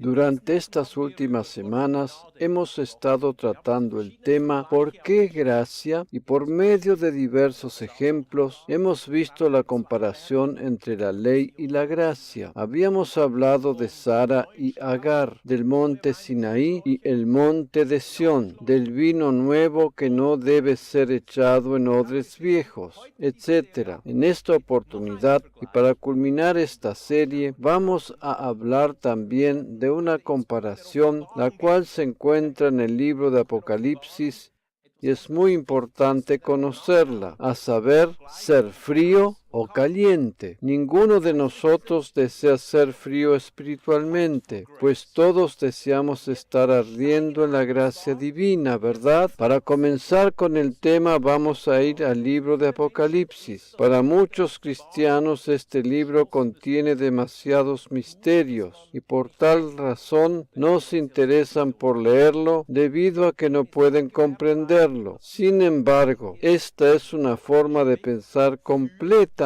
Durante estas últimas semanas hemos estado tratando el tema ¿por qué gracia? Y por medio de diversos ejemplos hemos visto la comparación entre la ley y la gracia. Habíamos hablado de Sara y Agar, del monte Sinaí y el monte de Sión, del vino nuevo que no debe ser echado en odres viejos, etc. En esta oportunidad, y para culminar esta serie, vamos a hablar también de una comparación la cual se encuentra en el libro de Apocalipsis y es muy importante conocerla, a saber, ser frío o caliente. Ninguno de nosotros desea ser frío espiritualmente, pues todos deseamos estar ardiendo en la gracia divina, ¿verdad? Para comenzar con el tema vamos a ir al libro de Apocalipsis. Para muchos cristianos este libro contiene demasiados misterios y por tal razón no se interesan por leerlo debido a que no pueden comprenderlo. Sin embargo, esta es una forma de pensar completamente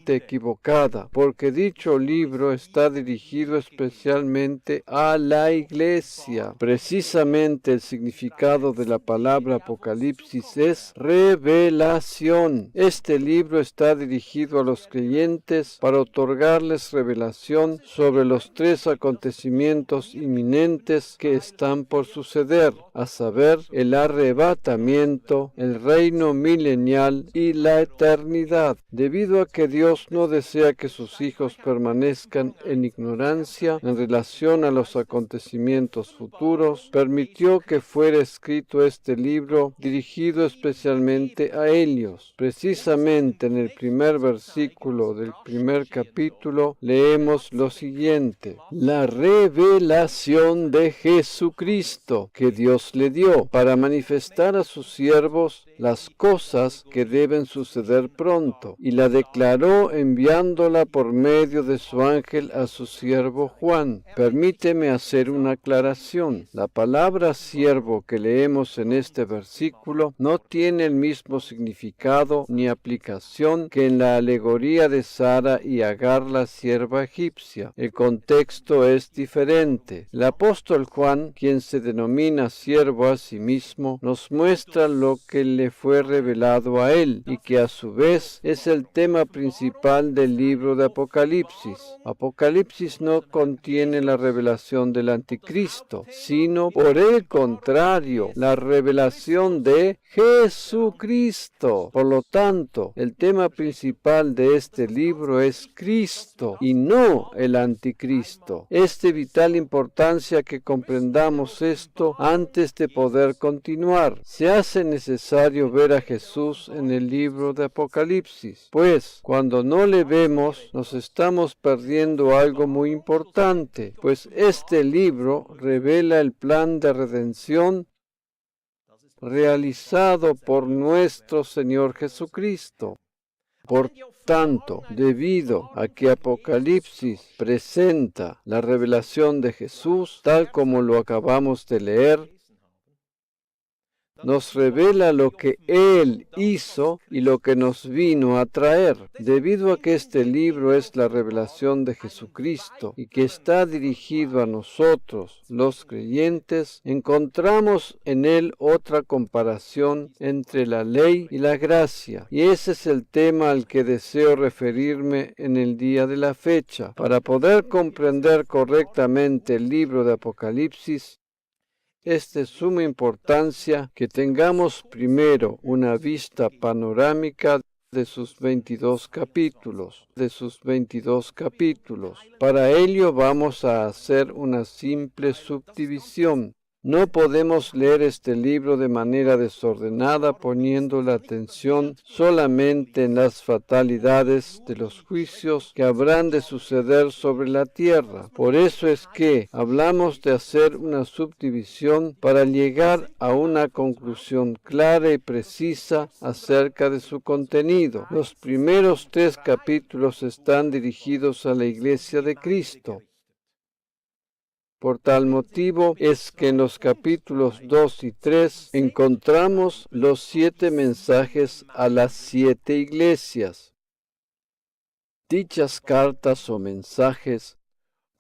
equivocada, porque dicho libro está dirigido especialmente a la iglesia. Precisamente el significado de la palabra Apocalipsis es revelación. Este libro está dirigido a los creyentes para otorgarles revelación sobre los tres acontecimientos inminentes que están por suceder, a saber, el arrebatamiento, el reino milenial y la eternidad. Debido a que Dios no desea que sus hijos permanezcan en ignorancia en relación a los acontecimientos futuros, permitió que fuera escrito este libro dirigido especialmente a ellos. Precisamente en el primer versículo del primer capítulo leemos lo siguiente: la revelación de Jesucristo que Dios le dio para manifestar a sus siervos las cosas que deben suceder pronto, y la declaró enviándola por medio de su ángel a su siervo Juan. Permíteme hacer una aclaración. La palabra siervo que leemos en este versículo no tiene el mismo significado ni aplicación que en la alegoría de Sara y Agar, la sierva egipcia. El contexto es diferente. El apóstol Juan, quien se denomina siervo a sí mismo, nos muestra lo que le fue revelado a él y que a su vez es el tema principal del libro de Apocalipsis. Apocalipsis no contiene la revelación del anticristo, sino por el contrario, la revelación de Jesucristo. Por lo tanto, el tema principal de este libro es Cristo y no el anticristo. Es de vital importancia que comprendamos esto antes de poder continuar. Se hace necesario ver a Jesús en el libro de Apocalipsis, pues cuando no le vemos nos estamos perdiendo algo muy importante, pues este libro revela el plan de redención realizado por nuestro Señor Jesucristo. Por tanto, debido a que Apocalipsis presenta la revelación de Jesús, tal como lo acabamos de leer, nos revela lo que Él hizo y lo que nos vino a traer. Debido a que este libro es la revelación de Jesucristo y que está dirigido a nosotros, los creyentes, encontramos en él otra comparación entre la ley y la gracia. Y ese es el tema al que deseo referirme en el día de la fecha. Para poder comprender correctamente el libro de Apocalipsis, es de suma importancia que tengamos primero una vista panorámica de sus 22 capítulos. Para ello vamos a hacer una simple subdivisión. No podemos leer este libro de manera desordenada poniendo la atención solamente en las fatalidades de los juicios que habrán de suceder sobre la tierra. Por eso es que hablamos de hacer una subdivisión para llegar a una conclusión clara y precisa acerca de su contenido. Los primeros 3 capítulos están dirigidos a la Iglesia de Cristo. Por tal motivo es que en los capítulos 2 y 3 encontramos los 7 mensajes a las 7 iglesias. Dichas cartas o mensajes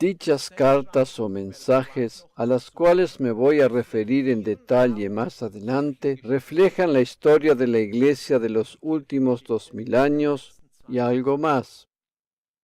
Dichas cartas o mensajes, a las cuales me voy a referir en detalle más adelante, reflejan la historia de la Iglesia de los últimos 2000 años y algo más.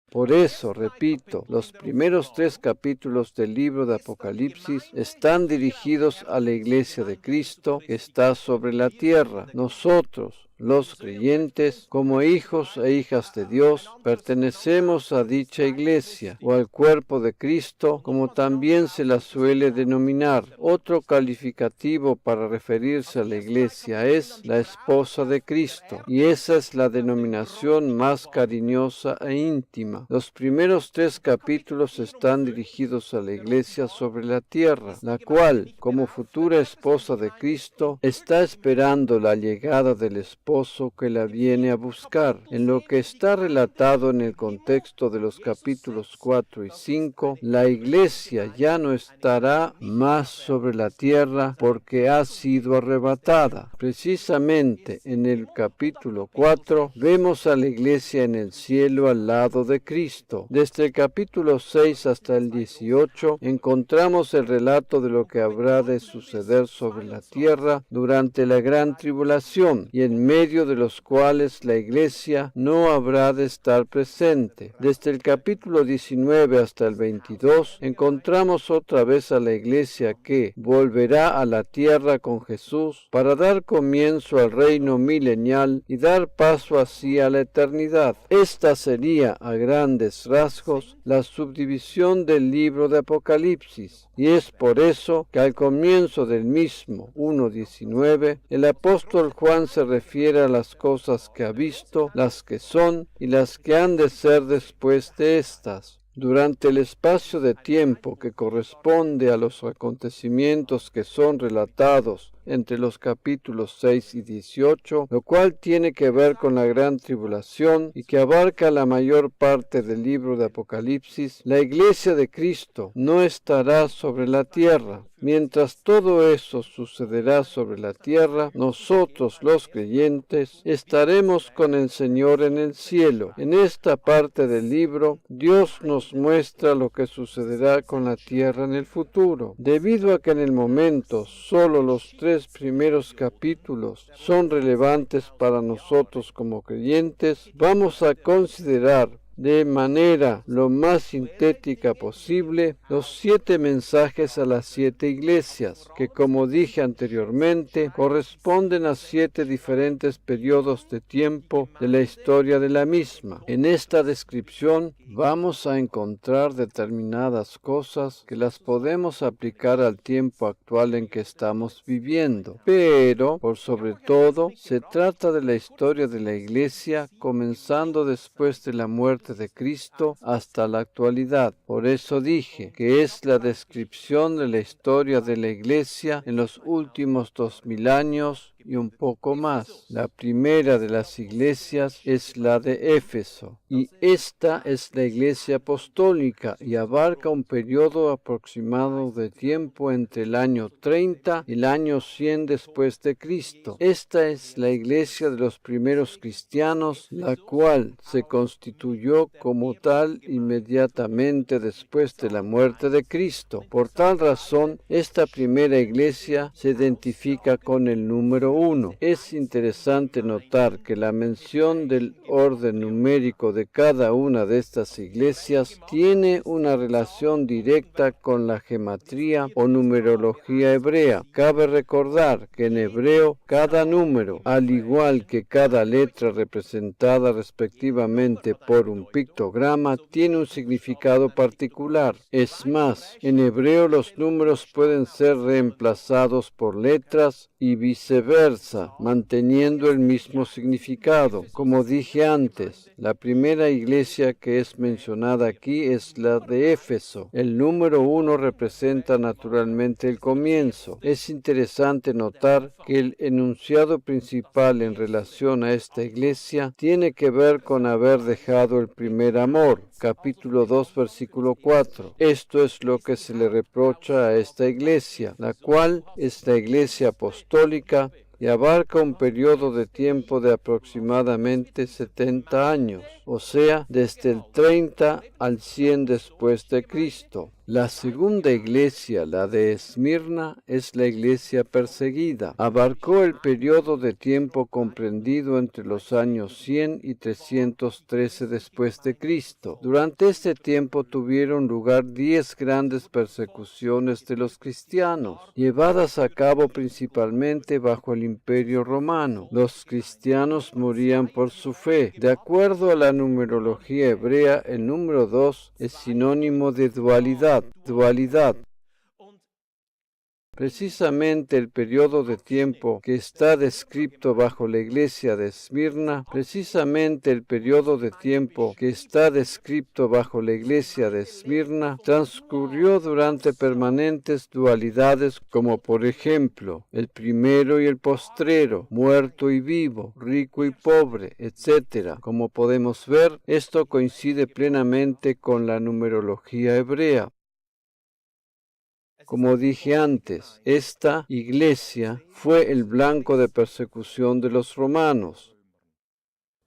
Por eso, repito, los primeros 3 capítulos del libro de Apocalipsis están dirigidos a la Iglesia de Cristo que está sobre la tierra. Nosotros, los creyentes, como hijos e hijas de Dios, pertenecemos a dicha iglesia o al cuerpo de Cristo, como también se la suele denominar. Otro calificativo para referirse a la iglesia es la esposa de Cristo, y esa es la denominación más cariñosa e íntima. Los primeros 3 capítulos están dirigidos a la iglesia sobre la tierra, la cual, como futura esposa de Cristo, está esperando la llegada del esposo que la viene a buscar. En lo que está relatado en el contexto de los capítulos 4 y 5, la iglesia ya no estará más sobre la tierra porque ha sido arrebatada. Precisamente en el capítulo 4 vemos a la iglesia en el cielo al lado de Cristo. Desde el capítulo 6 hasta el 18 encontramos el relato de lo que habrá de suceder sobre la tierra durante la gran tribulación y en medio de los cuales la iglesia no habrá de estar presente. Desde el capítulo 19 hasta el 22 encontramos otra vez a la iglesia que volverá a la tierra con Jesús para dar comienzo al reino milenial y dar paso así a la eternidad. Esta sería, a grandes rasgos, la subdivisión del libro de Apocalipsis, y es por eso que al comienzo del mismo 1:19 el apóstol Juan se refiere a las cosas que ha visto, las que son y las que han de ser después de estas. Durante el espacio de tiempo que corresponde a los acontecimientos que son relatados entre los capítulos 6 y 18, lo cual tiene que ver con la gran tribulación y que abarca la mayor parte del libro de Apocalipsis, la iglesia de Cristo no estará sobre la tierra. Mientras todo eso sucederá sobre la tierra, nosotros los creyentes estaremos con el Señor en el cielo. En esta parte del libro, Dios nos muestra lo que sucederá con la tierra en el futuro. Debido a que en el momento solo los 3 primeros capítulos son relevantes para nosotros como creyentes, vamos a considerar de manera lo más sintética posible los 7 mensajes a las 7 iglesias, que como dije anteriormente, corresponden a 7 diferentes periodos de tiempo de la historia de la misma. En esta descripción vamos a encontrar determinadas cosas que las podemos aplicar al tiempo actual en que estamos viviendo, pero, por sobre todo, se trata de la historia de la iglesia comenzando después de la muerte de Cristo hasta la actualidad. Por eso dije que es la descripción de la historia de la iglesia en los últimos 2000 años y un poco más. La primera de las iglesias es la de Éfeso, y esta es la iglesia apostólica y abarca un periodo aproximado de tiempo entre el año 30 y el año 100 después de Cristo. Esta es la iglesia de los primeros cristianos, la cual se constituyó como tal inmediatamente después de la muerte de Cristo. Por tal razón, esta primera iglesia se identifica con el número 1. Es interesante notar que la mención del orden numérico de cada una de estas iglesias tiene una relación directa con la gematría o numerología hebrea. Cabe recordar que en hebreo cada número, al igual que cada letra representada respectivamente por un pictograma, tiene un significado particular. Es más, en hebreo los números pueden ser reemplazados por letras y viceversa, manteniendo el mismo significado. Como dije antes, la primera iglesia que es mencionada aquí es la de Éfeso. El número 1 representa naturalmente el comienzo. Es interesante notar que el enunciado principal en relación a esta iglesia tiene que ver con haber dejado el primer amor. Capítulo 2, versículo 4. Esto es lo que se le reprocha a esta iglesia, la cual es la iglesia apostólica, y abarca un periodo de tiempo de aproximadamente 70 años, o sea, desde el 30 al 100 después de Cristo. La segunda iglesia, la de Esmirna, es la iglesia perseguida. Abarcó el periodo de tiempo comprendido entre los años 100 y 313 después de Cristo. Durante este tiempo tuvieron lugar 10 grandes persecuciones de los cristianos, llevadas a cabo principalmente bajo el Imperio Romano. Los cristianos morían por su fe. De acuerdo a la numerología hebrea, el número 2 es sinónimo de dualidad. Precisamente el periodo de tiempo que está descrito bajo la iglesia de Esmirna, transcurrió durante permanentes dualidades como por ejemplo el primero y el postrero, muerto y vivo, rico y pobre, etc. Como podemos ver, esto coincide plenamente con la numerología hebrea. Como dije antes, esta iglesia fue el blanco de persecución de los romanos.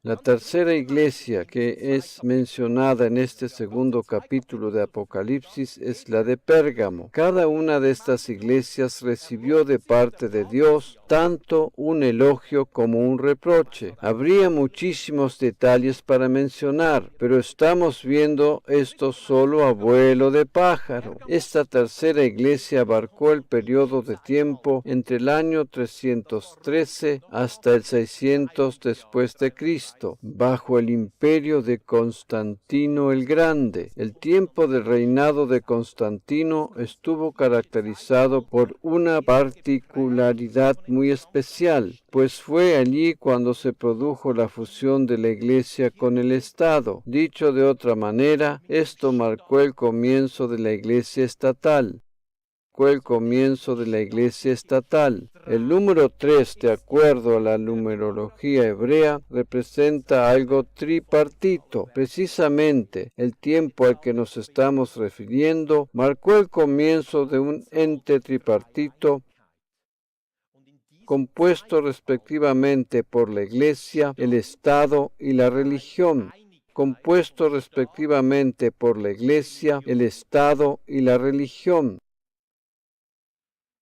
La tercera iglesia que es mencionada en este segundo capítulo de Apocalipsis es la de Pérgamo. Cada una de estas iglesias recibió de parte de Dios tanto un elogio como un reproche. Habría muchísimos detalles para mencionar, pero estamos viendo esto solo a vuelo de pájaro. Esta tercera iglesia abarcó el periodo de tiempo entre el año 313 hasta el 600 después de Cristo. Bajo el imperio de Constantino el Grande. El tiempo del reinado de Constantino estuvo caracterizado por una particularidad muy especial, pues fue allí cuando se produjo la fusión de la Iglesia con el Estado. Dicho de otra manera, esto marcó el comienzo de la Iglesia estatal. El número 3, de acuerdo a la numerología hebrea, representa algo tripartito. Precisamente, el tiempo al que nos estamos refiriendo marcó el comienzo de un ente tripartito compuesto respectivamente por la Iglesia, el Estado y la religión.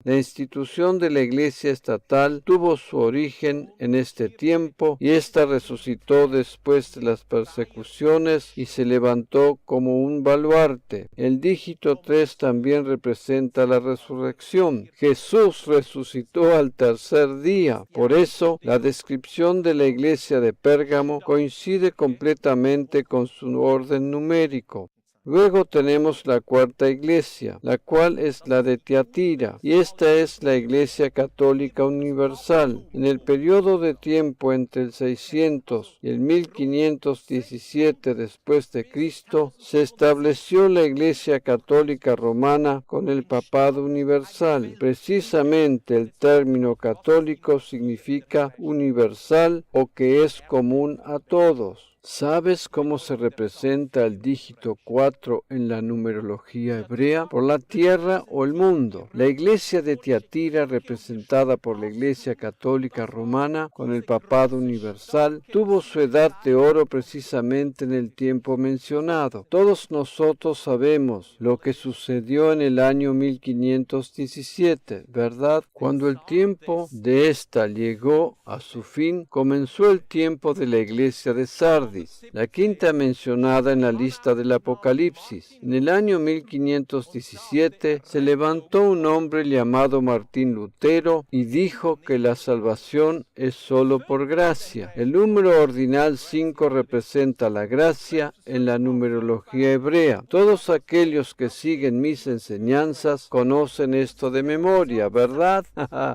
La institución de la Iglesia estatal tuvo su origen en este tiempo y ésta resucitó después de las persecuciones y se levantó como un baluarte. El dígito 3 también representa la resurrección. Jesús resucitó al tercer día. Por eso, la descripción de la Iglesia de Pérgamo coincide completamente con su orden numérico. Luego tenemos la cuarta iglesia, la cual es la de Tiatira, y esta es la Iglesia Católica Universal. En el periodo de tiempo entre el 600 y el 1517 después de Cristo, se estableció la Iglesia Católica Romana con el Papado Universal. Precisamente el término católico significa universal o que es común a todos. ¿Sabes cómo se representa el dígito 4 en la numerología hebrea? Por la tierra o el mundo. La iglesia de Tiatira, representada por la Iglesia Católica Romana con el Papado Universal, tuvo su edad de oro precisamente en el tiempo mencionado. Todos nosotros sabemos lo que sucedió en el año 1517, ¿verdad? Cuando el tiempo de esta llegó a su fin, comenzó el tiempo de la iglesia de Sardis, la quinta mencionada en la lista del Apocalipsis. En el año 1517 se levantó un hombre llamado Martín Lutero y dijo que la salvación es solo por gracia. El número ordinal 5 representa la gracia en la numerología hebrea. Todos aquellos que siguen mis enseñanzas conocen esto de memoria, ¿verdad?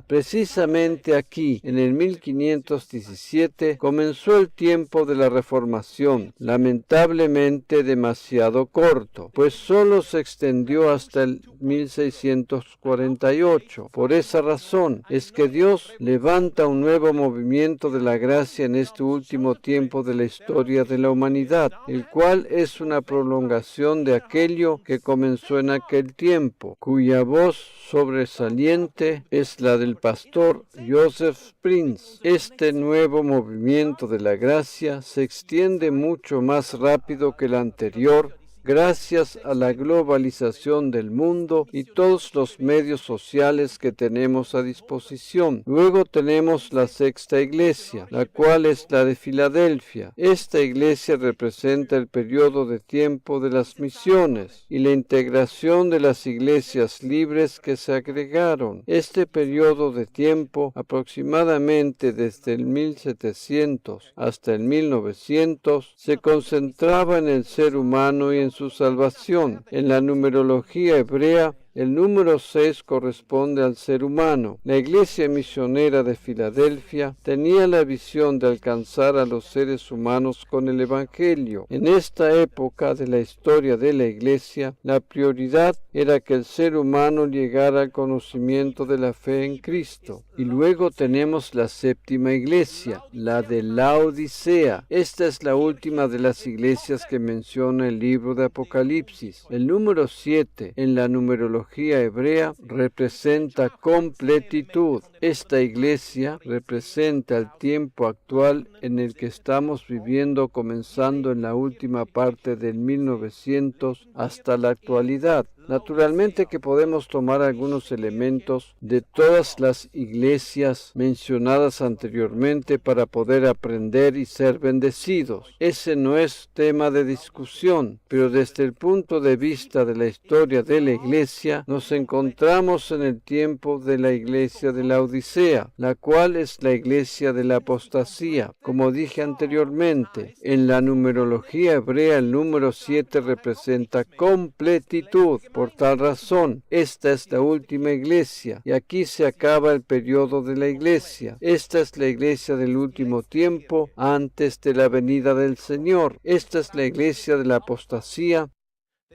Precisamente aquí, en el 1517, comenzó el tiempo de la Reformación Reformación, lamentablemente demasiado corto, pues solo se extendió hasta el 1648. Por esa razón es que Dios levanta un nuevo movimiento de la gracia en este último tiempo de la historia de la humanidad, el cual es una prolongación de aquello que comenzó en aquel tiempo, cuya voz sobresaliente es la del pastor Joseph Prince. Este nuevo movimiento de la gracia se extiende mucho más rápido que el anterior, gracias a la globalización del mundo y todos los medios sociales que tenemos a disposición. Luego tenemos la sexta iglesia, la cual es la de Filadelfia. Esta iglesia representa el periodo de tiempo de las misiones y la integración de las iglesias libres que se agregaron. Este periodo de tiempo, aproximadamente desde el 1700 hasta el 1900, se concentraba en el ser humano y en su salvación. En la numerología hebrea, el número 6 corresponde al ser humano. La iglesia misionera de Filadelfia tenía la visión de alcanzar a los seres humanos con el Evangelio. En esta época de la historia de la iglesia, la prioridad era que el ser humano llegara al conocimiento de la fe en Cristo. Y luego tenemos la séptima iglesia, la de Laodicea. Esta es la última de las iglesias que menciona el libro de Apocalipsis. El número 7 en la numerología hebrea representa completitud. Esta iglesia representa el tiempo actual en el que estamos viviendo, comenzando en la última parte del 1900 hasta la actualidad. Naturalmente que podemos tomar algunos elementos de todas las iglesias mencionadas anteriormente para poder aprender y ser bendecidos. Ese no es tema de discusión, pero desde el punto de vista de la historia de la iglesia, nos encontramos en el tiempo de la iglesia de la Odisea, la cual es la iglesia de la apostasía. Como dije anteriormente, en la numerología hebrea el número 7 representa completitud. Por tal razón, esta es la última iglesia y aquí se acaba el periodo de la iglesia. Esta es la iglesia del último tiempo antes de la venida del Señor. Esta es la iglesia de la apostasía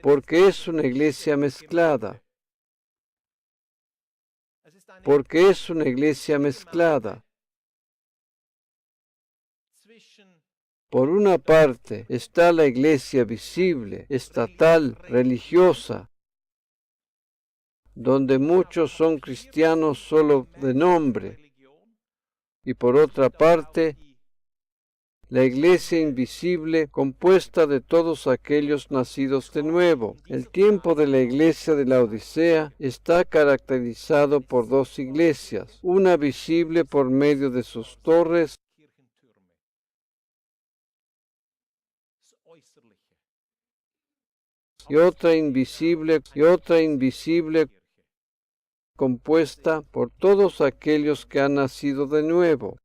porque es una iglesia mezclada. Porque es una iglesia mezclada. Por una parte está la iglesia visible, estatal, religiosa, donde muchos son cristianos solo de nombre, y por otra parte, la iglesia invisible compuesta de todos aquellos nacidos de nuevo. El tiempo de la iglesia de la Odisea está caracterizado por dos iglesias, una visible por medio de sus torres y otra invisible compuesta por todos aquellos que han nacido de nuevo.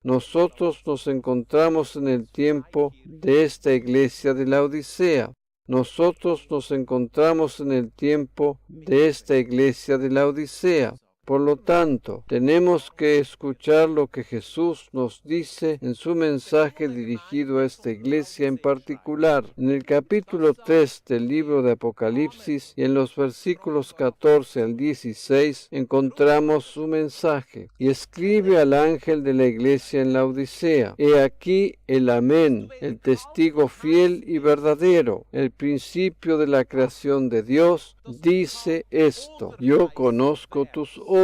Nosotros nos encontramos en el tiempo de esta iglesia de la Odisea. Nosotros nos encontramos en el tiempo de esta iglesia de la Odisea. Por lo tanto, tenemos que escuchar lo que Jesús nos dice en su mensaje dirigido a esta iglesia en particular. En el capítulo 3 del libro de Apocalipsis y en los versículos 14 al 16 encontramos su mensaje. Y escribe al ángel de la iglesia en la Odisea: He aquí el Amén, el testigo fiel y verdadero, el principio de la creación de Dios, dice esto: Yo conozco tus obras,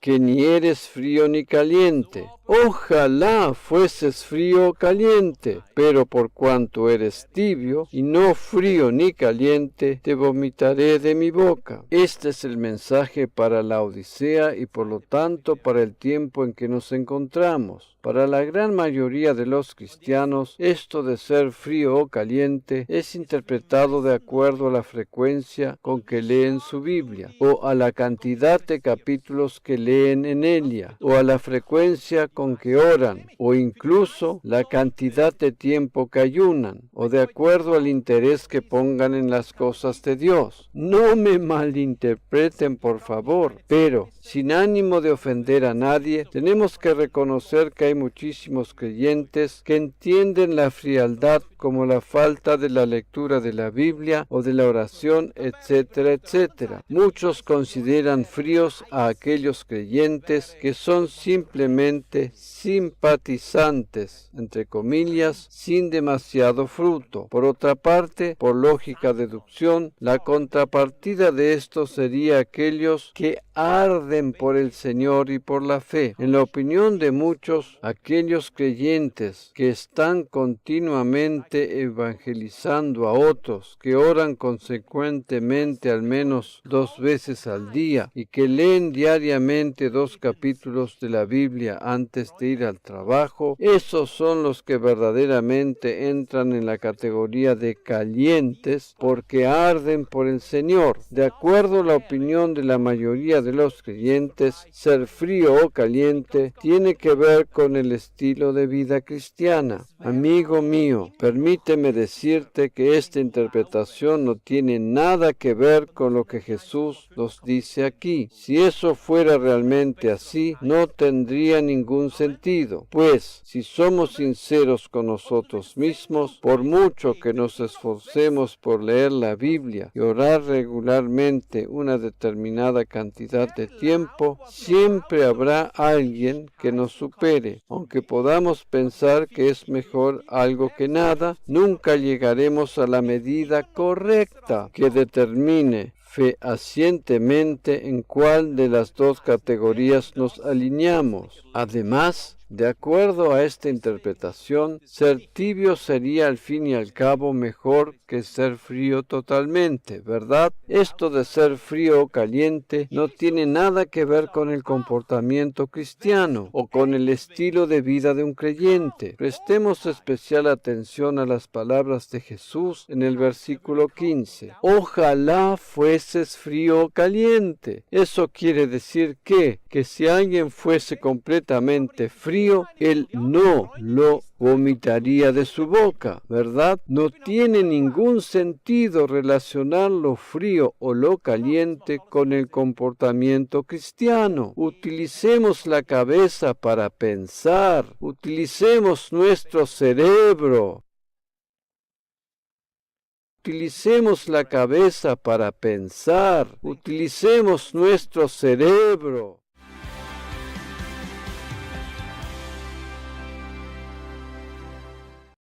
que ni eres frío ni caliente. Ojalá fueses frío o caliente, pero por cuanto eres tibio y no frío ni caliente, te vomitaré de mi boca. Este es el mensaje para la Odisea y por lo tanto para el tiempo en que nos encontramos. Para la gran mayoría de los cristianos, esto de ser frío o caliente es interpretado de acuerdo a la frecuencia con que leen su Biblia o a la cantidad de capítulos capítulos que leen en ella, o a la frecuencia con que oran, o incluso la cantidad de tiempo que ayunan, o de acuerdo al interés que pongan en las cosas de Dios. No me malinterpreten, por favor, pero sin ánimo de ofender a nadie, tenemos que reconocer que hay muchísimos creyentes que entienden la frialdad como la falta de la lectura de la Biblia o de la oración, etcétera, etcétera. Muchos consideran fríos a aquellos creyentes que son simplemente simpatizantes, entre comillas, sin demasiado fruto. Por otra parte, por lógica deducción, la contrapartida de esto sería aquellos que arden por el Señor y por la fe. En la opinión de muchos, aquellos creyentes que están continuamente evangelizando a otros, que oran consecuentemente al menos 2 veces al día y que leen diariamente 2 capítulos de la Biblia antes de ir al trabajo, esos son los que verdaderamente entran en la categoría de calientes porque arden por el Señor. De acuerdo a la opinión de la mayoría de los creyentes, ser frío o caliente tiene que ver con el estilo de vida cristiana. Amigo mío, permíteme decirte que esta interpretación no tiene nada que ver con lo que Jesús nos dice aquí. Si eso fuera realmente así, no tendría ningún sentido, pues si somos sinceros con nosotros mismos, por mucho que nos esforcemos por leer la Biblia y orar regularmente una determinada cantidad de tiempo, siempre habrá alguien que nos supere. Aunque podamos pensar que es mejor algo que nada, nunca llegaremos a la medida correcta que determine fehacientemente en cuál de las 2 categorías nos alineamos. Además, de acuerdo a esta interpretación, ser tibio sería al fin y al cabo mejor que ser frío totalmente, ¿verdad? Esto de ser frío o caliente no tiene nada que ver con el comportamiento cristiano o con el estilo de vida de un creyente. Prestemos especial atención a las palabras de Jesús en el versículo 15. Ojalá fueses frío o caliente. Eso quiere decir que si alguien fuese completamente frío, él no lo vomitaría de su boca, ¿verdad? No tiene ningún sentido relacionar lo frío o lo caliente con el comportamiento cristiano. Utilicemos la cabeza para pensar, utilicemos nuestro cerebro. Utilicemos la cabeza para pensar, utilicemos nuestro cerebro.